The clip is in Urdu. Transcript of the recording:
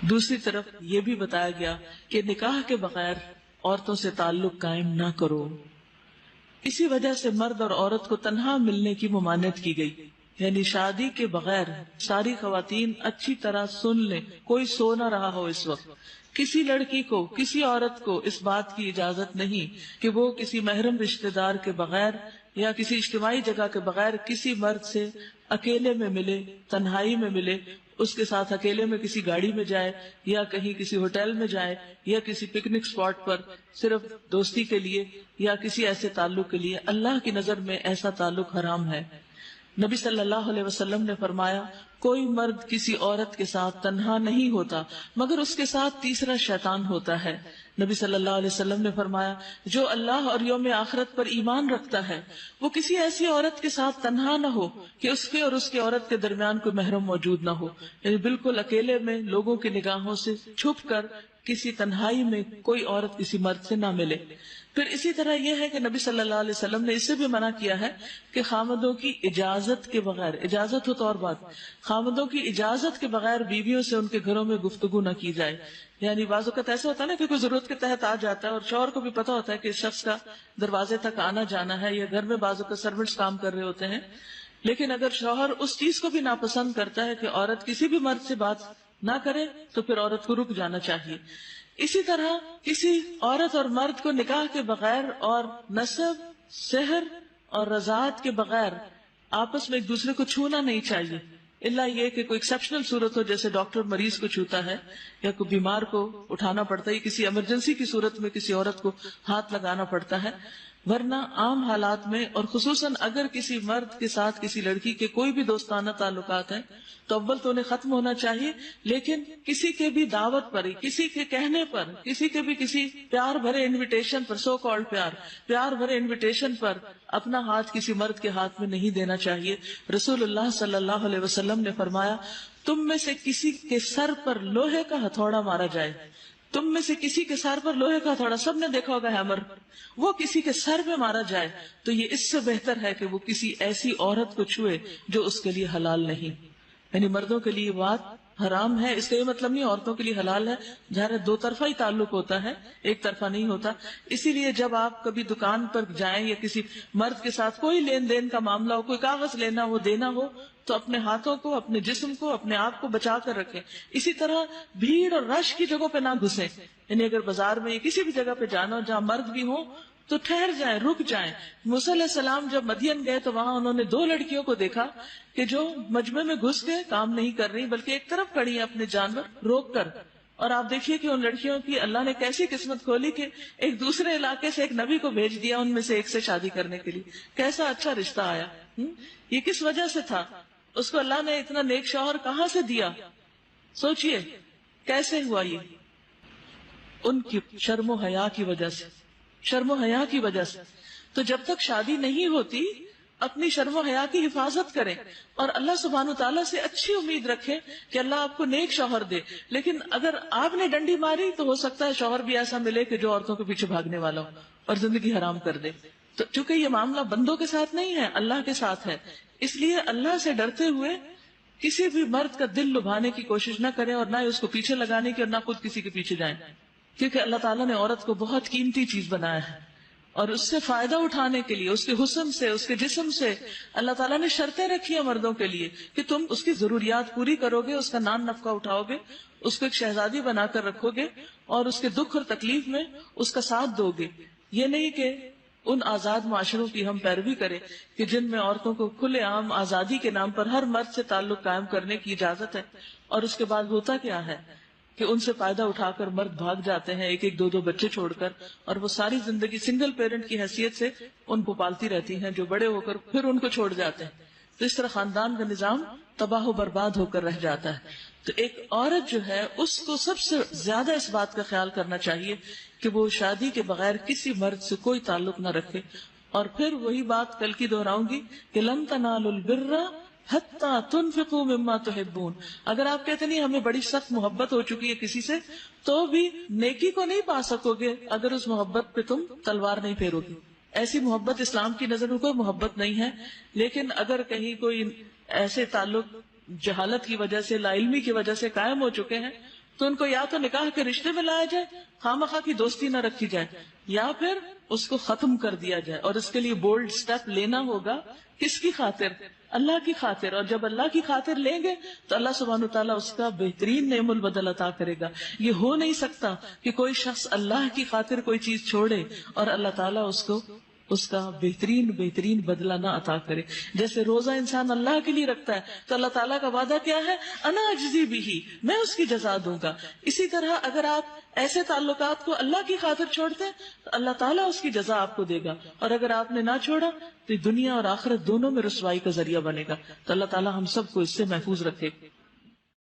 دوسری طرف یہ بھی بتایا گیا کہ نکاح کے بغیر عورتوں سے تعلق قائم نہ کرو. اسی وجہ سے مرد اور عورت کو تنہا ملنے کی ممانعت کی گئی. یعنی شادی کے بغیر ساری خواتین اچھی طرح سن لیں، کوئی سو نہ رہا ہو اس وقت. کسی لڑکی کو، کسی عورت کو اس بات کی اجازت نہیں کہ وہ کسی محرم رشتہ دار کے بغیر یا کسی اجتماعی جگہ کے بغیر کسی مرد سے اکیلے میں ملے، تنہائی میں ملے، اس کے ساتھ اکیلے میں کسی گاڑی میں جائے یا کہیں کسی ہوٹل میں جائے یا کسی پکنک اسپاٹ پر صرف دوستی کے لیے یا کسی ایسے تعلق کے لیے. اللہ کی نظر میں ایسا تعلق حرام ہے. نبی صلی اللہ علیہ وسلم نے فرمایا کوئی مرد کسی عورت کے ساتھ تنہا نہیں ہوتا مگر اس کے ساتھ تیسرا شیطان ہوتا ہے. نبی صلی اللہ علیہ وسلم نے فرمایا جو اللہ اور یوم آخرت پر ایمان رکھتا ہے وہ کسی ایسی عورت کے ساتھ تنہا نہ ہو کہ اس کے اور اس کی عورت کے درمیان کوئی محرم موجود نہ ہو. یعنی بالکل اکیلے میں لوگوں کی نگاہوں سے چھپ کر کسی تنہائی میں کوئی عورت کسی مرد سے نہ ملے. پھر اسی طرح یہ ہے کہ نبی صلی اللہ علیہ وسلم نے اس سے بھی منع کیا ہے کہ خامدوں کی اجازت کے بغیر، اجازت ہو تو اور بات، خامدوں کی اجازت کے بغیر بیویوں سے ان کے گھروں میں گفتگو نہ کی جائے. یعنی بعض اوقات ایسا ہوتا ہے نا کہ کوئی ضرورت کے تحت آ جاتا ہے اور شوہر کو بھی پتا ہوتا ہے کہ اس شخص کا دروازے تک آنا جانا ہے، یا گھر میں بعض اوقات سرونٹس کام کر رہے ہوتے ہیں، لیکن اگر شوہر اس چیز کو بھی ناپسند کرتا ہے کہ عورت کسی بھی مرد سے بات نہ کرے تو پھر عورت کو رک جانا چاہیے. اسی طرح کسی عورت اور مرد کو نکاح کے بغیر اور نسب، سحر اور رضاعت کے بغیر آپس میں ایک دوسرے کو چھونا نہیں چاہیے، الا یہ کہ کوئی ایکسیپشنل صورت ہو، جیسے ڈاکٹر مریض کو چھوتا ہے یا کوئی بیمار کو اٹھانا پڑتا ہے، کسی ایمرجنسی کی صورت میں کسی عورت کو ہاتھ لگانا پڑتا ہے. ورنہ عام حالات میں اور خصوصاً اگر کسی مرد کے ساتھ کسی لڑکی کے کوئی بھی دوستانہ تعلقات ہیں تو اول تو انہیں ختم ہونا چاہیے، لیکن کسی کے بھی دعوت پر، کسی کے کہنے پر، کسی کے بھی کسی پیار بھرے انویٹیشن پر، سو کالڈ پیار بھرے انویٹیشن پر اپنا ہاتھ کسی مرد کے ہاتھ میں نہیں دینا چاہیے. رسول اللہ صلی اللہ علیہ وسلم نے فرمایا تم میں سے کسی کے سر پر لوہے کا ہتھوڑا مارا جائے، تم میں سے کسی کے سر پر لوہے کا ہتھوڑا، سب نے دیکھا ہوگا ہیمر، وہ کسی کے سر پہ مارا جائے تو یہ اس سے بہتر ہے کہ وہ کسی ایسی عورت کو چھوئے جو اس کے لیے حلال نہیں. یعنی مردوں کے لیے بات حرام ہے، اس کا یہ مطلب نہیں عورتوں کے لیے حلال ہے. ظاہر دو طرفہ ہی تعلق ہوتا ہے، ایک طرفہ نہیں ہوتا. اسی لیے جب آپ کبھی دکان پر جائیں یا کسی مرد کے ساتھ کوئی لین دین کا معاملہ ہو، کوئی کاغذ لینا ہو، دینا ہو، تو اپنے ہاتھوں کو، اپنے جسم کو، اپنے آپ کو بچا کر رکھیں. اسی طرح بھیڑ اور رش کی جگہوں پہ نہ گھسیں. یعنی اگر بازار میں یا کسی بھی جگہ پہ جانا ہو جہاں مرد بھی ہوں تو ٹھہر جائیں، رک جائیں. موسیٰ علیہ السلام جب مدین گئے تو وہاں انہوں نے 2 لڑکیوں کو دیکھا کہ جو مجمع میں گھس کے کام نہیں کر رہی بلکہ ایک طرف کھڑی ہیں اپنے جانور روک کر. اور آپ دیکھیے کہ ان لڑکیوں کی اللہ نے کیسی قسمت کھولی کہ ایک دوسرے علاقے سے ایک نبی کو بھیج دیا ان میں سے ایک سے شادی کرنے کے لیے. کیسا اچھا رشتہ آیا. یہ کس وجہ سے تھا؟ اس کو اللہ نے اتنا نیک شوہر کہاں سے دیا؟ سوچئے کیسے ہوا یہ؟ ان کی شرم و حیا کی وجہ سے، شرم و حیا کی وجہ سے. تو جب تک شادی نہیں ہوتی اپنی شرم و حیا کی حفاظت کریں اور اللہ سبحانہ وتعالیٰ سے اچھی امید رکھیں کہ اللہ آپ کو نیک شوہر دے. لیکن اگر آپ نے ڈنڈی ماری تو ہو سکتا ہے شوہر بھی ایسا ملے کہ جو عورتوں کے پیچھے بھاگنے والا ہو اور زندگی حرام کر دے. تو چونکہ یہ معاملہ بندوں کے ساتھ نہیں ہے، اللہ کے ساتھ ہے، اس لیے اللہ سے ڈرتے ہوئے کسی بھی مرد کا دل لبھانے کی کوشش نہ کریں اور نہ اس کو پیچھے لگانے کی اور نہ خود کسی کے پیچھے جائیں. کیونکہ اللہ تعالیٰ نے عورت کو بہت قیمتی چیز بنایا ہے اور اس سے فائدہ اٹھانے کے لیے، اس کے حسن سے، اس کے جسم سے اللہ تعالیٰ نے شرطیں رکھی ہیں مردوں کے لیے کہ تم اس کی ضروریات پوری کرو گے، اس کا نان نفقہ اٹھاؤ گے، اس کو ایک شہزادی بنا کر رکھو گے اور اس کے دکھ اور تکلیف میں اس کا ساتھ دو گے. یہ نہیں کہ ان آزاد معاشروں کی ہم پیروی کریں کہ جن میں عورتوں کو کھلے عام آزادی کے نام پر ہر مرد سے تعلق قائم کرنے کی اجازت ہے، اور اس کے بعد ہوتا کیا ہے کہ ان سے فائدہ اٹھا کر مرد بھاگ جاتے ہیں ایک ایک 2 بچے چھوڑ کر، اور وہ ساری زندگی سنگل پیرنٹ کی حیثیت سے ان کو پالتی رہتی ہیں جو بڑے ہو کر پھر ان کو چھوڑ جاتے ہیں. تو اس طرح خاندان کا نظام تباہ و برباد ہو کر رہ جاتا ہے. تو ایک عورت جو ہے اس کو سب سے زیادہ اس بات کا خیال کرنا چاہیے کہ وہ شادی کے بغیر کسی مرد سے کوئی تعلق نہ رکھے. اور پھر وہی بات کل کی دہراؤں گی کہ لن تنالوا البر حتی تنفقوا مما تحبون. اگر آپ کہتے نہیں ہمیں بڑی سخت محبت ہو چکی ہے کسی سے، تو بھی نیکی کو نہیں پا سکو گے اگر اس محبت پہ تم تلوار نہیں پھیرو گے. ایسی محبت اسلام کی نظر میں کوئی محبت نہیں ہے. لیکن اگر کہیں کوئی ایسے تعلق جہالت کی وجہ سے، لا علمی کی وجہ سے قائم ہو چکے ہیں تو ان کو یا تو نکاح کے رشتے میں لایا جائے، خواہ کی دوستی نہ رکھی جائے، یا پھر اس کو ختم کر دیا جائے. اور اس کے لیے بولڈ سٹیپ لینا ہوگا. کس کی خاطر؟ اللہ کی خاطر. اور جب اللہ کی خاطر لیں گے تو اللہ سبحانہ وتعالیٰ اس کا بہترین نعم البدل عطا کرے گا. یہ ہو نہیں سکتا کہ کوئی شخص اللہ کی خاطر کوئی چیز چھوڑے اور اللہ تعالیٰ اس کا بہترین بدلہ نہ عطا کرے. جیسے روزہ انسان اللہ کے لیے رکھتا ہے تو اللہ تعالیٰ کا وعدہ کیا ہے؟ انا اجزی بھی، میں اس کی جزا دوں گا. اسی طرح اگر آپ ایسے تعلقات کو اللہ کی خاطر چھوڑتے ہیں تو اللہ تعالیٰ اس کی جزا آپ کو دے گا. اور اگر آپ نے نہ چھوڑا تو دنیا اور آخرت دونوں میں رسوائی کا ذریعہ بنے گا. تو اللہ تعالیٰ ہم سب کو اس سے محفوظ رکھے.